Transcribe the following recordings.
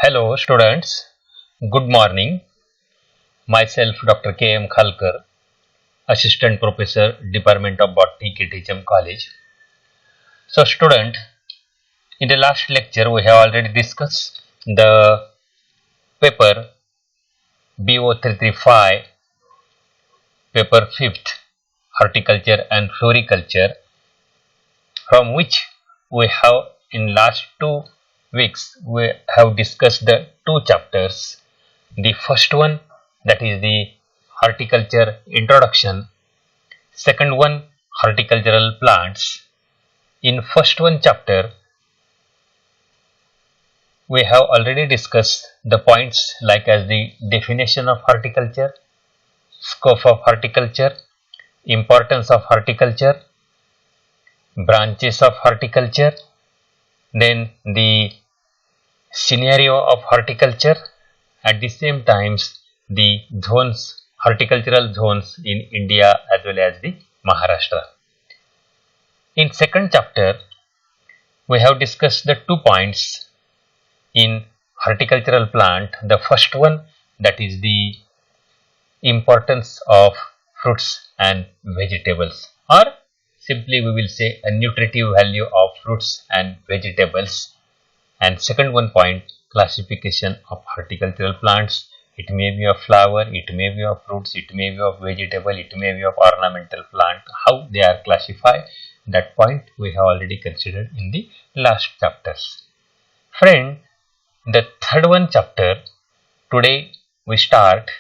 Hello students, good morning. Myself Dr. K.M. Khalkar, Assistant Professor, Department of Botany, KTHM College. So student, in the last lecture we have already discussed the paper BO335, paper 5th, Horticulture and Floriculture, from which we have in last 2 weeks we have discussed the 2 chapters. The first one, that is the horticulture introduction. Second one, horticultural plants. In first one chapter, we have already discussed the points like as the definition of horticulture, scope of horticulture, importance of horticulture, branches of horticulture, then the scenario of horticulture, at the same times the zones, horticultural zones in India as well as the Maharashtra. In second chapter, we have discussed the 2 points in horticultural plant. The first one, that is the importance of fruits and vegetables, or simply we will say a nutritive value of fruits and vegetables. And second one point, classification of horticultural plants. It may be of flower, it may be of fruits, it may be of vegetable, it may be of ornamental plant. How they are classified, that point we have already considered in the last chapters. Friend, the third one chapter today we start,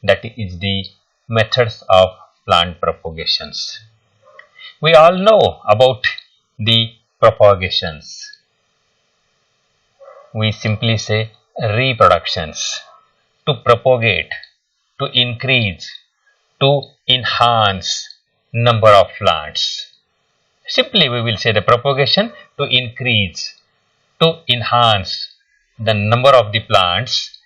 that is the methods of plant propagations. We all know about the propagations. We simply say reproductions. To propagate, to increase, to enhance number of plants. Simply we will say the propagation to increase, to enhance the number of the plants,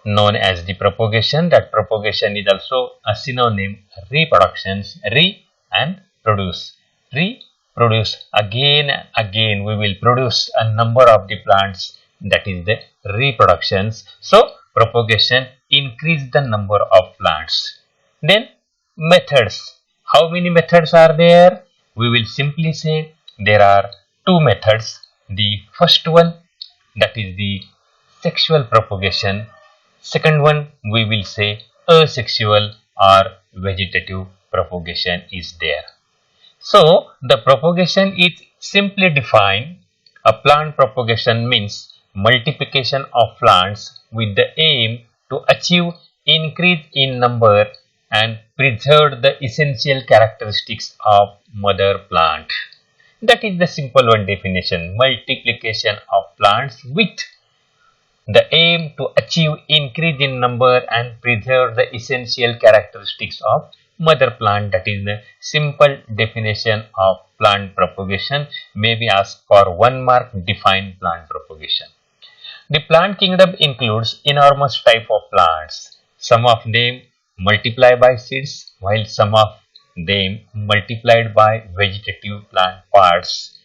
known as the propagation. That propagation is also a synonym, reproductions, re and produce. Reproduce, again we will produce a number of the plants, that is the reproductions. So propagation increase the number of plants. Then methods. How many methods are there? We will simply say there are 2 methods. The first one, that is the sexual propagation. Second one, we will say asexual or vegetative propagation is there. So the propagation is simply defined. A plant propagation means multiplication of plants with the aim to achieve increase in number and preserve the essential characteristics of mother plant. That is the simple one definition, multiplication of plants with the aim to achieve increase in number and preserve the essential characteristics of mother plant. That is the simple definition of plant propagation. May be asked for 1 mark, define plant propagation. The plant kingdom includes enormous type of plants. Some of them multiply by seeds, while some of them multiplied by vegetative plant parts.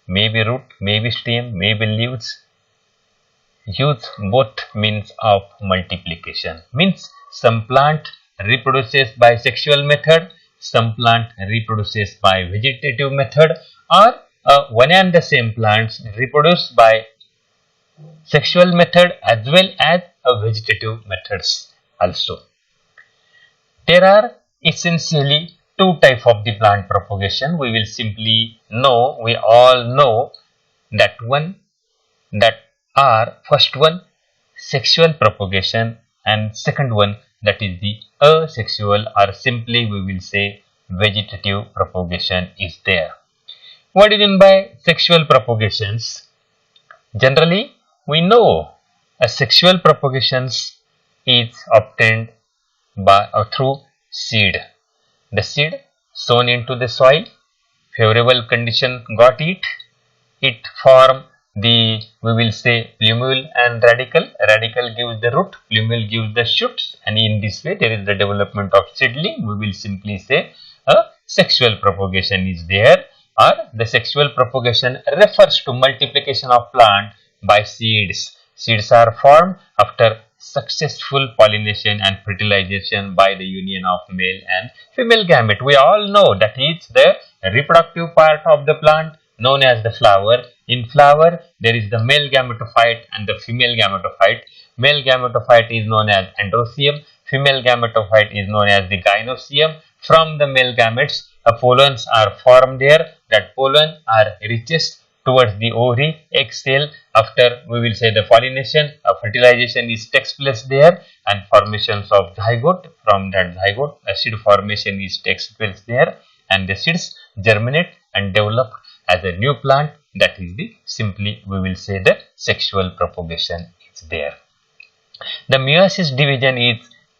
Maybe root, maybe stem, maybe leaves. Use both means of multiplication. Means some plant reproduces by sexual method, some plant reproduces by vegetative method, or one and the same plants reproduce by sexual method as well as vegetative methods also. There are essentially 2 types of the plant propagation. We will simply know, we all know that one, that are first one sexual propagation and second one, that is the asexual, or simply we will say vegetative propagation is there. What do you mean by sexual propagations? Generally, we know a sexual propagations is obtained by or through seed. The seed sown into the soil, favorable condition got it form the, we will say, plumule and radicle. Radicle gives the root, plumule gives the shoots, and in this way there is the development of seedling. We will simply say a sexual propagation is there, or the sexual propagation refers to multiplication of plant by seeds. seeds are formed after successful pollination and fertilization by the union of male and female gamete. We all know that is the reproductive part of the plant known as the flower. In flower, there is the male gametophyte and the female gametophyte. Male gametophyte is known as androecium. Female gametophyte is known as the gynoecium. From the male gametes, pollens are formed there. That pollen are reaches towards the ovary, egg cell. After we will say the pollination, fertilization takes place there, and formations of zygote. From that zygote, seed formation takes place there, and the seeds germinate and develop as a new plant. That is the simply we will say the sexual propagation is there. The meiosis division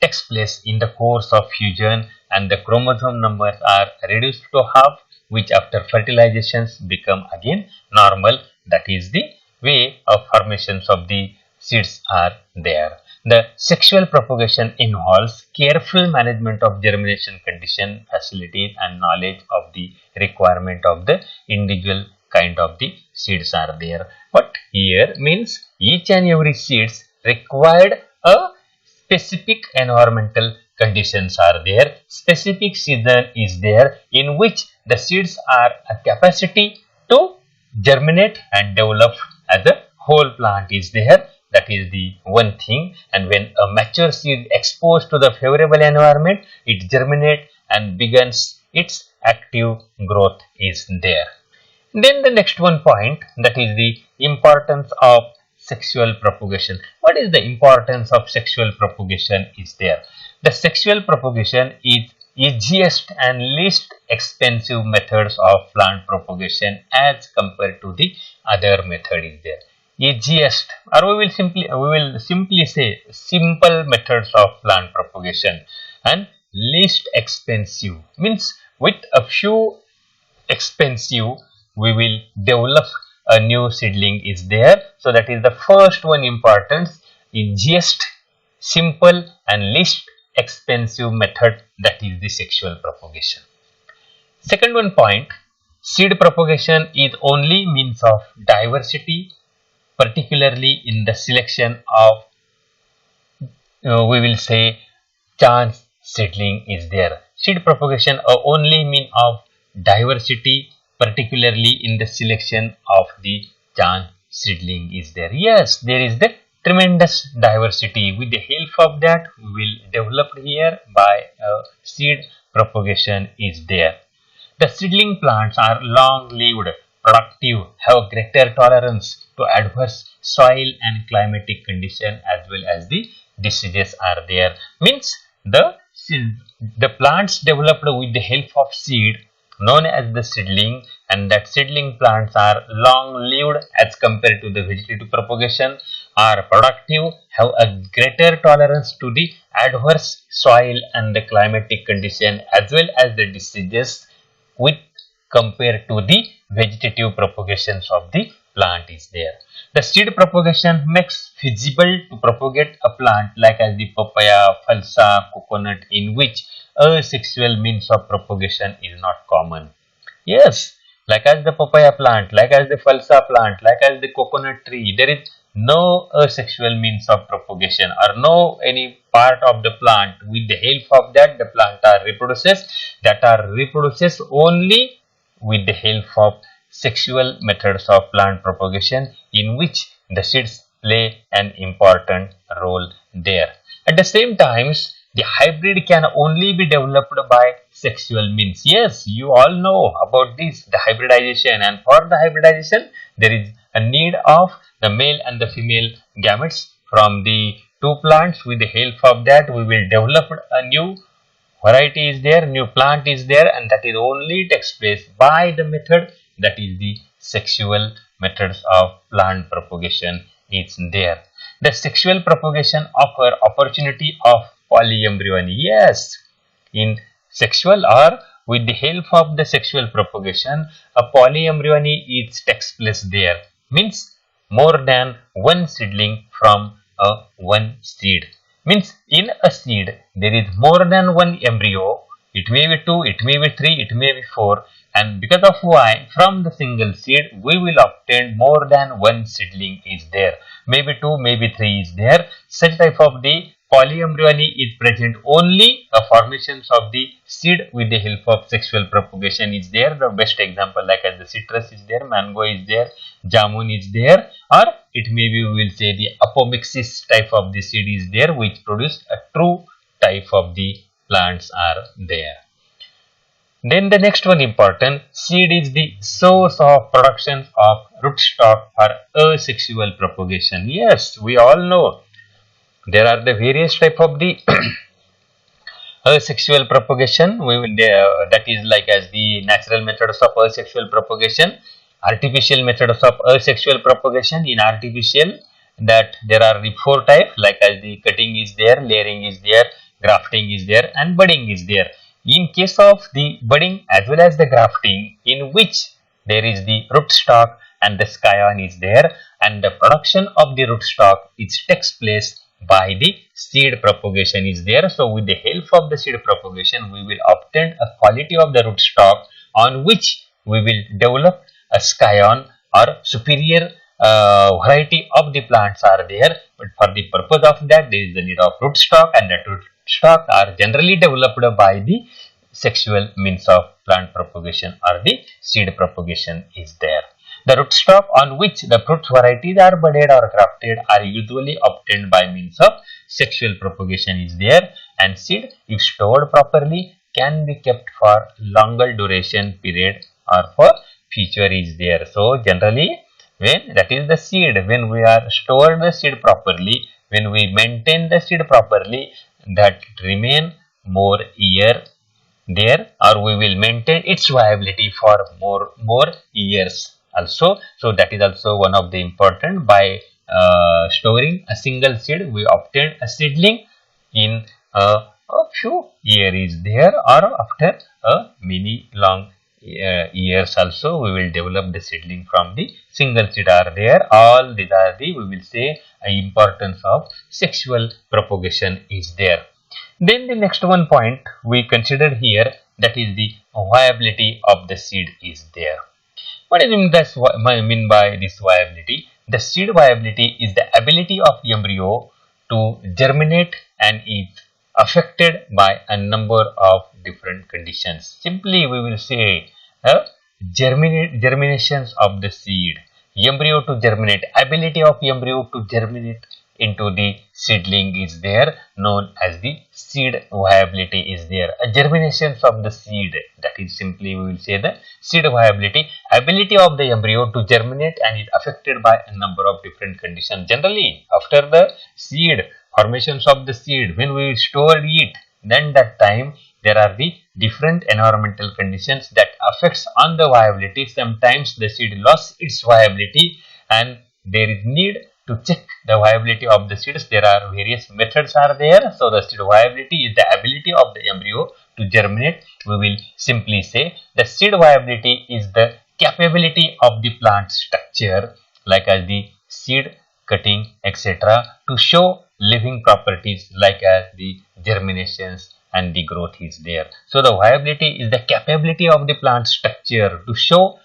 takes place in the course of fusion, and the chromosome numbers are reduced to half, which after fertilizations become again normal. That is the way of formations of the seeds are there. The sexual propagation involves careful management of germination condition, facilities, and knowledge of the requirement of the individual kind of the seeds are there. But here means each and every seeds required a specific environmental conditions are there. Specific season is there in which the seeds are a capacity to germinate and develop as a whole plant is there. That is the one thing. And when a mature seed exposed to the favorable environment, it germinates and begins its active growth is there. Then the next one point, that is the importance of sexual propagation. What is the importance of sexual propagation is there? The sexual propagation is easiest and least expensive methods of plant propagation as compared to the other method is there. Easiest, or we will simply say simple methods of plant propagation, and least expensive means with a few expensive we will develop a new seedling is there. So that is the first one importance, easiest, simple and least expensive method, that is the sexual propagation. Second one point, seed propagation is only means of diversity, particularly in the selection of we will say chance seedling is there. Seed propagation only mean of diversity, particularly in the selection of the chance seedling is there. Yes, there is the tremendous diversity. With the help of that, we will develop here by seed propagation is there. The seedling plants are long-lived, productive, have greater tolerance to adverse soil and climatic condition as well as the diseases are there. Means the plants developed with the help of seed known as the seedling, and that seedling plants are long-lived as compared to the vegetative propagation, are productive, have a greater tolerance to the adverse soil and the climatic condition as well as the diseases with compared to the vegetative propagations of the plant is there. The seed propagation makes feasible to propagate a plant like as the papaya, falsa, coconut, in which asexual means of propagation is not common. Yes, like as the papaya plant, like as the falsa plant, like as the coconut tree, there is no asexual means of propagation or no any part of the plant with the help of that the plant are reproduces only with the help of sexual methods of plant propagation, in which the seeds play an important role there. At the same times, the hybrid can only be developed by sexual means. Yes, you all know about this, the hybridization, and for the hybridization, there is a need of the male and the female gametes from the two plants. With the help of that, we will develop a new variety is there, new plant is there, and that is only takes place by the method, that is the sexual methods of plant propagation is there. The sexual propagation offer opportunity of polyembryony. Yes, in sexual or with the help of the sexual propagation, a polyembryony takes place there. Means more than one seedling from one seed. Means in a seed there is more than one embryo. It may be 2, it may be 3, it may be 4. and because of why, from the single seed we will obtain more than one seedling is there, maybe two, maybe three is there. Such type of the polyembryony is present only a formations of the seed with the help of sexual propagation is there. The best example like as the citrus is there, mango is there, jamun is there, or it may be we will say the apomixis type of the seed is there which produce a true type of the plants are there. Then the next one important, seed is the source of production of rootstock for asexual propagation. Yes, we all know there are the various type of the asexual propagation. We will that is like as the natural methods of asexual propagation, artificial methods of asexual propagation. In artificial, that there are the four types like as the cutting is there, layering is there, grafting is there, and budding is there. In case of the budding as well as the grafting, in which there is the rootstock and the scion is there, and the production of the rootstock it takes place by the seed propagation is there. So with the help of the seed propagation we will obtain a quality of the rootstock on which we will develop a scion or superior variety of the plants are there. But for the purpose of that there is the need of rootstock, and that rootstock are generally developed by the sexual means of plant propagation or the seed propagation is there. The rootstock on which the fruit varieties are budded or grafted are usually obtained by means of sexual propagation is there, and seed if stored properly can be kept for longer duration period or for future is there. So generally when that is the seed, when we are stored the seed properly, when we maintain the seed properly, that remain more year there, or we will maintain its viability for more years also. So that is also one of the important. By storing a single seed we obtain a seedling in a few years is there, or after many long years also we will develop the seedling from the single seed are there. All these are the we will say importance of sexual propagation is there. Then the next one point we consider here, that is the viability of the seed is there. What is mean by this viability? The seed viability is the ability of embryo to germinate and is affected by a number of different conditions. Simply we will say germinations of the seed, embryo to germinate, ability of embryo to germinate into the seedling is there, known as the seed viability is there. A germinations of the seed, that is simply we will say the seed viability, ability of the embryo to germinate and is affected by a number of different conditions. Generally after the seed formations of the seed, when we store it, then that time there are the different environmental conditions that affects on the viability. Sometimes the seed lost its viability and there is need to check the viability of the seeds. There are various methods are there. So the seed viability is the ability of the embryo to germinate. We will simply say the seed viability is the capability of the plant structure like as the seed cutting etc. to show living properties like as the germinations and the growth is there. So the viability is the capability of the plant structure to show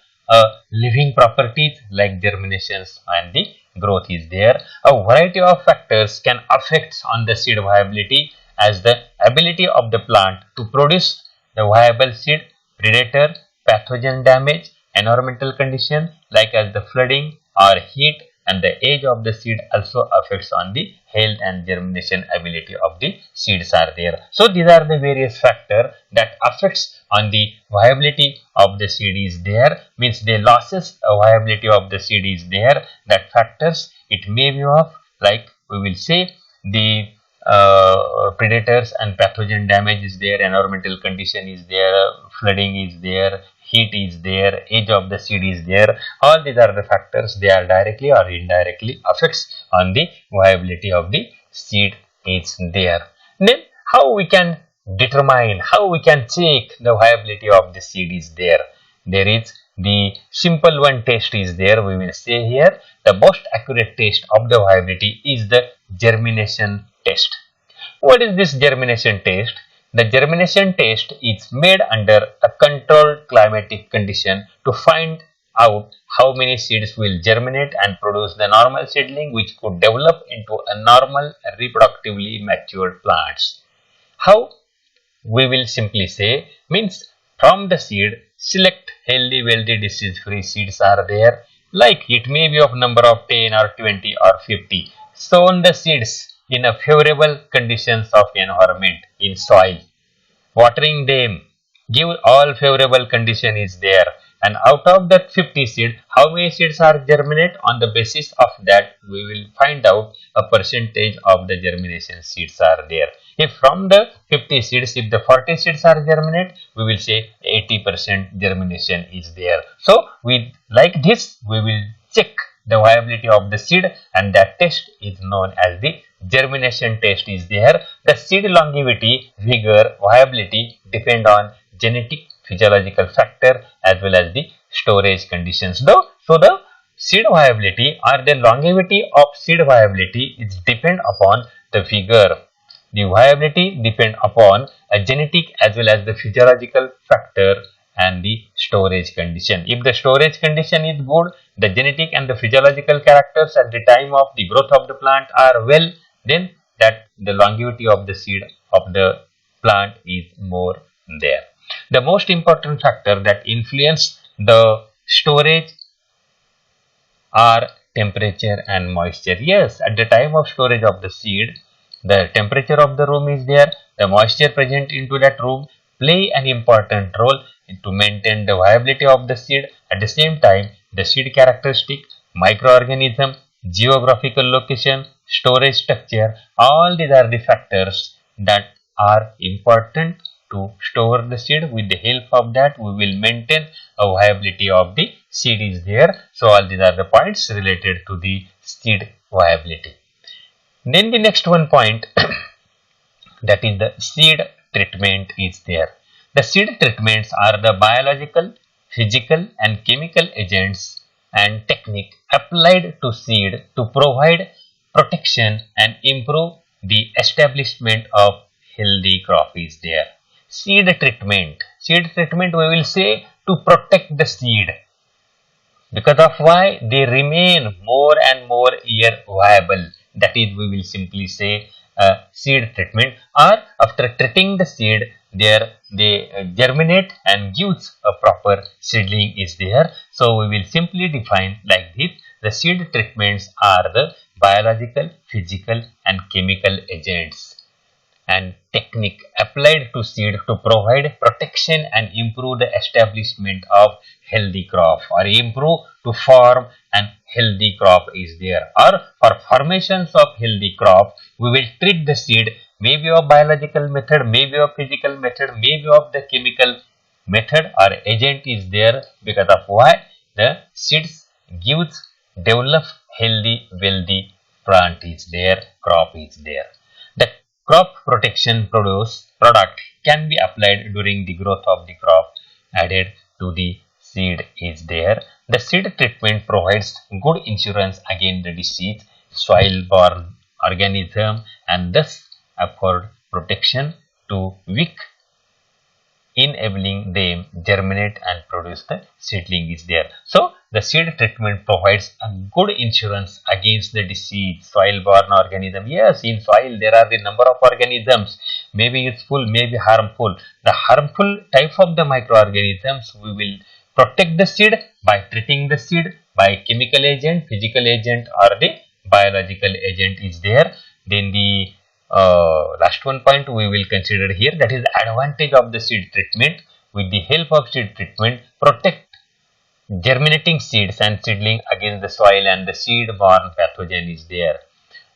living properties like germinations and the growth is there. A variety of factors can affect on the seed viability as the ability of the plant to produce the viable seed, predator, pathogen damage, environmental condition like as the flooding or heat, and the age of the seed also affects on the health and germination ability of the seeds are there. So these are the various factors that affects on the viability of the seed is there, means the losses of viability of the seed is there. That factors it may be of like we will say the predators and pathogen damage is there, environmental condition is there, flooding is there, heat is there, age of the seed is there. All these are the factors, they are directly or indirectly affects on the viability of the seed is there. Then how we can determine, how we can check the viability of the seed is there? There is the simple one test is there. We will say here the most accurate test of the viability is the germination test. What is this germination test? The germination test is made under a controlled climatic condition to find out how many seeds will germinate and produce the normal seedling which could develop into a normal reproductively matured plants. How? We will simply say means from the seed select healthy, wealthy, disease free seeds are there, like it may be of number of 10 or 20 or 50. Sown the seeds in a favorable conditions of environment in soil, watering them, give all favorable condition is there, and out of that 50 seed how many seeds are germinate. On the basis of that we will find out a percentage of the germination seeds are there. If from the 50 seeds, if the 40 seeds are germinate, we will say 80% germination is there. So with like this we will check the viability of the seed, and that test is known as the germination test is there. The seed longevity, vigor, viability depend on genetic, physiological factor as well as the storage conditions. Though, so the seed viability or the longevity of seed viability is depend upon the vigor. The viability depend upon a genetic as well as the physiological factor and the storage condition. If the storage condition is good, the genetic and the physiological characters at the time of the growth of the plant are well, then that the longevity of the seed of the plant is more there. The most important factor that influence the storage are temperature and moisture. Yes, at the time of storage of the seed, the temperature of the room is there, the moisture present into that room play an important role to maintain the viability of the seed. At the same time, the seed characteristic, microorganism, geographical location, storage structure, all these are the factors that are important to store the seed. With the help of that, we will maintain a viability of the seed is there. So, all these are the points related to the seed viability. Then the next one point that is the seed treatment is there. The seed treatments are the biological, physical and chemical agents and technique applied to seed to provide protection and improve the establishment of healthy crop is there. Seed treatment we will say to protect the seed, because of why they remain more and more year viable. That is, we will simply say seed treatment, or after treating the seed there they germinate and gives a proper seedling is there. So we will simply define like this: the seed treatments are the biological, physical and chemical agents and technique applied to seed to provide protection and improve the establishment of healthy crop, or improve to form an healthy crop is there. Or for formations of healthy crop we will treat the seed maybe of biological method, maybe of physical method, maybe of the chemical method or agent is there, because of why the seeds gives develop healthy wealthy plant is there, crop is there. The crop protection product can be applied during the growth of the crop added to the seed is there. The seed treatment provides good insurance against the disease, soil-borne organism, and thus afford protection to weak, enabling them germinate and produce the seedling is there. So the seed treatment provides a good insurance against the disease, soil-borne organism. Yes, in soil there are the number of organisms, maybe useful, maybe harmful. The harmful type of the microorganisms we will protect the seed by treating the seed by chemical agent, physical agent or the biological agent is there. Then the last one point we will consider here, that is advantage of the seed treatment. With the help of seed treatment, protect germinating seeds and seedling against the soil and the seed-borne pathogen is there.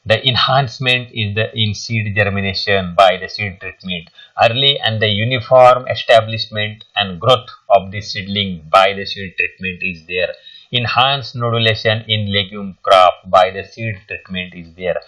The enhancement is the in seed germination by the seed treatment. Early and the uniform establishment and growth of the seedling by the seed treatment is there. Enhanced nodulation in legume crop by the seed treatment is there.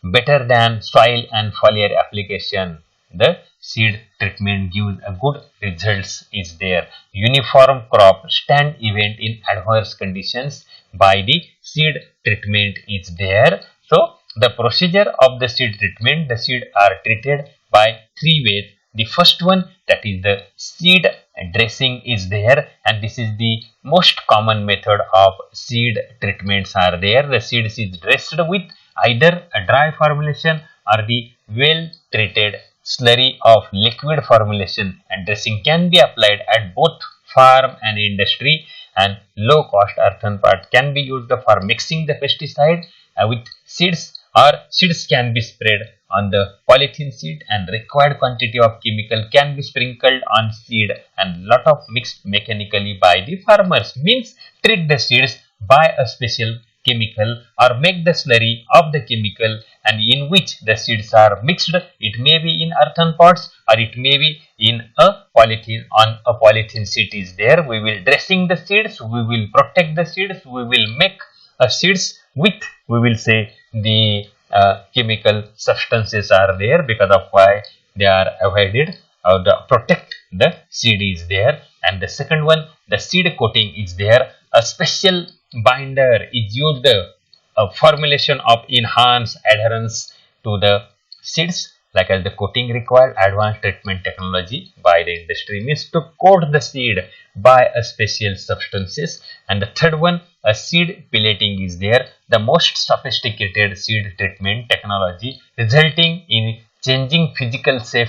Better than soil and foliar application, the seed treatment gives a good results is there. Uniform crop stand event in adverse conditions by the seed treatment is there. So the procedure of the seed treatment, the seed are treated by three ways. The first one, that is the seed dressing is there, and this is the most common method of seed treatments are there. The seeds is dressed with either a dry formulation or the well treated slurry of liquid formulation, and dressing can be applied at both farm and industry, and low cost earthen part can be used for mixing the pesticide with seeds, or seeds can be spread on the polythene seed, and required quantity of chemical can be sprinkled on seed and lot of mixed mechanically by the farmers. Means treat the seeds by a special chemical or make the slurry of the chemical, and in which the seeds are mixed. It may be in earthen pots or it may be in a polythene, on a polythene sheet is there. We will dressing the seeds, we will protect the seeds, we will make seeds with, we will say, the chemical substances are there, because of why they are avoided, or the protect the seed is there. And the second one, the seed coating is there. A special binder is used, a formulation of enhanced adherence to the seeds, like as the coating required advanced treatment technology by the industry, means to coat the seed by a special substances. And the third one, a seed pelleting is there, the most sophisticated seed treatment technology resulting in changing physical shape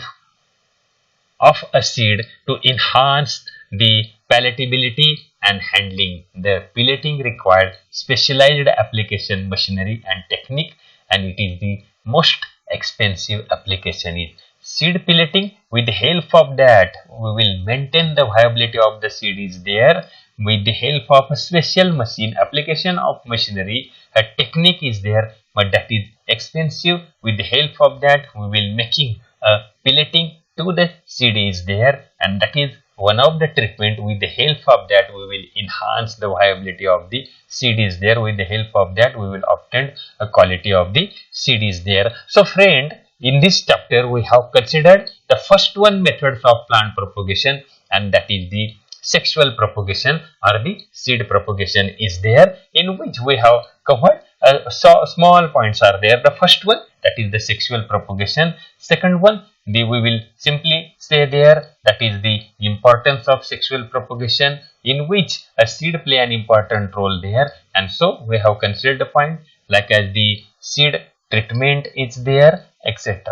of a seed to enhance the palatability and handling. The pelleting required specialized application machinery and technique, and it is the most expensive application is seed pelleting. With the help of that, we will maintain the viability of the seed is there. With the help of a special machine, application of machinery, a technique is there, but that is expensive. With the help of that, we will making a pelleting to the seed is there, and that is one of the treatment. With the help of that, we will enhance the viability of the seed is there. With the help of that, we will obtain a quality of the seed is there. So friend, in this chapter we have considered the first one, methods of plant propagation, and that is the sexual propagation or the seed propagation is there, in which we have covered small points are there. The first one, that is the sexual propagation. Second one, we will simply say there, that is the importance of sexual propagation, in which a seed play an important role there. And so we have considered the point, like as the seed treatment is there, etc.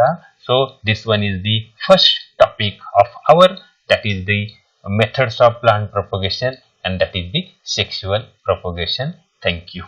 So this one is the first topic of our, that is the methods of plant propagation, and that is the sexual propagation. Thank you.